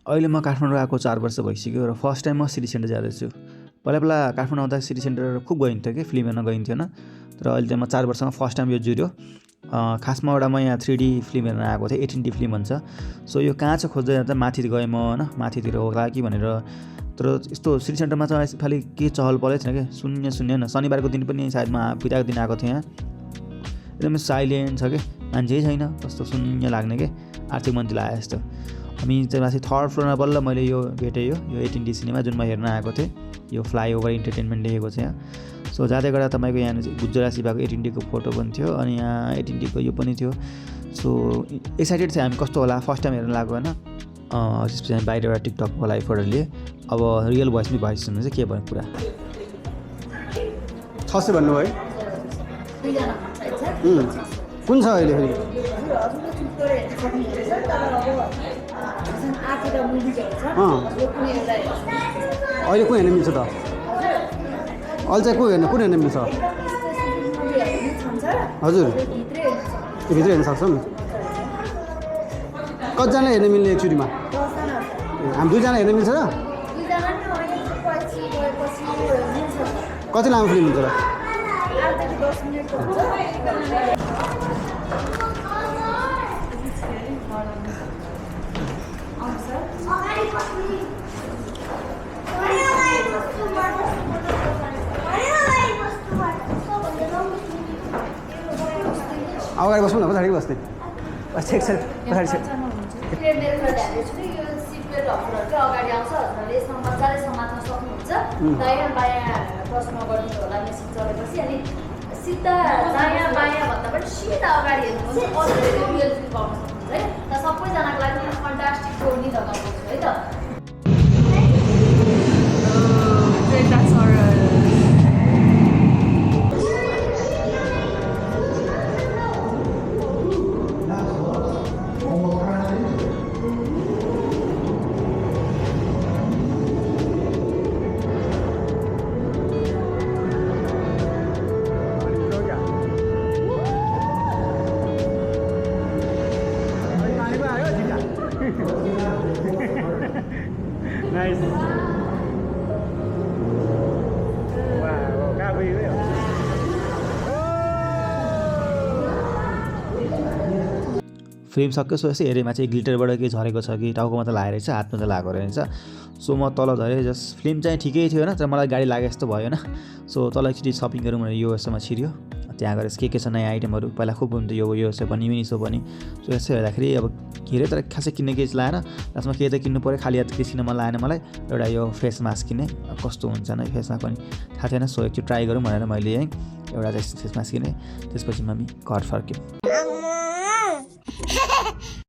अहिले म काठमाडौँ आएको 4 वर्ष भइसक्यो र फर्स्ट टाइम म सिटी सेन्टर जाँदैछु। पहिला काठमाडौँ आउँदा सिटी सेन्टर खुब गइन्थ्यो कि फिल्म हेर्न गइन्थेन। तर अहिले चाहिँ म 4 वर्षमा फर्स्ट टाइम यो जुर्यो। खासमा एउटा म यहाँ 3D फिल्म हेर्न आएको थिएँ, 18D फिल्म भन्छ। सो यो कहाँ छ खोज्दै जाँदा माथि गएँ म होइन, माथितिर होला कि भनेर। तर यस्तो सिटी सेन्टरमा चाहिँ यसपालि के चहल पहलै थिएन कि, शून्य न। शनिबारको दिन पनि सायद म बिदाको दिन आएको थिएँ यहाँ। एकदमै साइलेन्ट छ कि, मान्छे छैन, कस्तो शून्य लाग्ने कि आर्थिक मन्त्री आए जस्तो। हामी चाहिँ माथि 3rd फ्लोरमा बल्ल मैले यो भेटेँ, यो 18D सिनेमा जुन म हेर्न आएको थिएँ। यो फ्लाइओभर इन्टरटेनमेन्ट लेखेको छ यहाँ। सो जाँदै गर्दा तपाईँको यहाँ गुजरा शिवाको 18D को फोटो पनि थियो अनि यहाँ 18D को यो पनि थियो। सो एक्साइटेड थियो हामी, कस्तो होला, फर्स्ट टाइम हेर्न लाग्यो होइन। त्यसपछि हामी बाहिर एउटा टिकटकको लागि फोटो लिएँ। अब रियल भोइसमै भोइस सुन्नु चाहिँ के भयो कुरा 600 भन्नुभयो है। कुन छ अहिले फेरि? अहिले को हेर्न मिल्छ त? अहिले चाहिँ कुन हेर्न मिल्छ? हजुर त्यो भित्र हेर्न सक्छौँ। कतिजना हेर्न मिल्ने एकचोटिमा? हामी 2 जना हेर्न मिल्छ र? कति लामो फिल्म हुन्छ र? अगाडि बस्नु न, पछाडि बस्ने? पछाडि छ। अगाडि आउँछ यसमा मजाले समात्न सक्नुहुन्छ। दायाँ बायाँ प्रश्न गर्नु होला मेसिन चलेपछि। अनि सिधा दायाँ बायाँ भन्दा पनि सिधा अगाडि हेर्नुहुन्छ, अझै रियल फिल पाउन सक्नुहुन्छ है। र सबैजनाको लागि फन्टास्टिक जोर्नी लगाएको छु है त। Nice. Wow, kaya yun. Film सक्यो। सो यसो हेरेमा चाहिँ ग्लिटरबाट केही झरेको छ कि, टाउकोमा त लागेको रहेछ, हातमा त लागेको रहेछ। सो म तल झरेँ। जस्ट फिल्म चाहिँ ठिकै थियो होइन, तर मलाई गाडी लागे जस्तो भयो होइन। सो तल एकचोटि सपिङ गरौँ भनेर यो यसोमा छिर्यो। त्यहाँ गएर के छ नयाँ आइटमहरू, पहिला खुब हुन्थ्यो यो यसो पनि मिनिसो पनि। सो यसो हेर्दाखेरि अब के अरे, तर खासै किन्ने केही लाएन। लास्टमा केही त किन्नु पऱ्यो, खाली हात केही किन्न मन लागेन मलाई। एउटा यो फेस मास्क किनेँ, कस्तो हुन्छ न फेस मास्क पनि थाहा थिएन। सो एकचोटि ट्राई गरौँ भनेर मैले यहीँ एउटा फेस मास्क किनेँ। त्यसपछि हामी घर फर्क्यौँ।